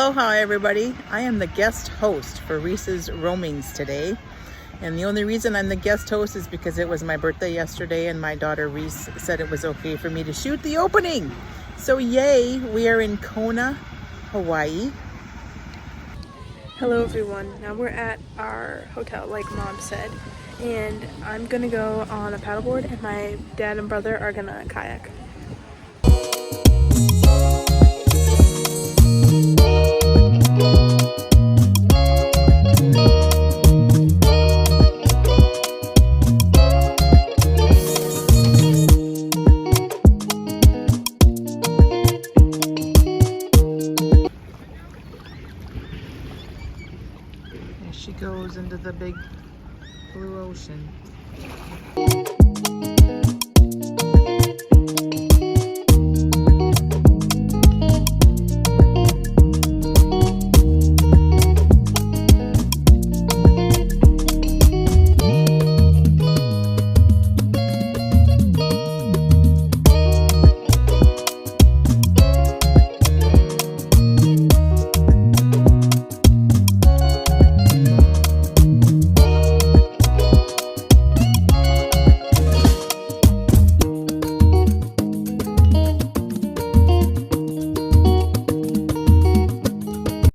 Aloha everybody. I am the guest host for Reese's Roamings today. And the only reason I'm the guest host is because it was my birthday yesterday and my daughter Reese said it was okay for me to shoot the opening. So yay, we are in Kona, Hawaii. Hello everyone, now we're at our hotel like Mom said, and I'm gonna go on a paddleboard and my dad and brother are gonna kayak. There she goes into the big blue ocean.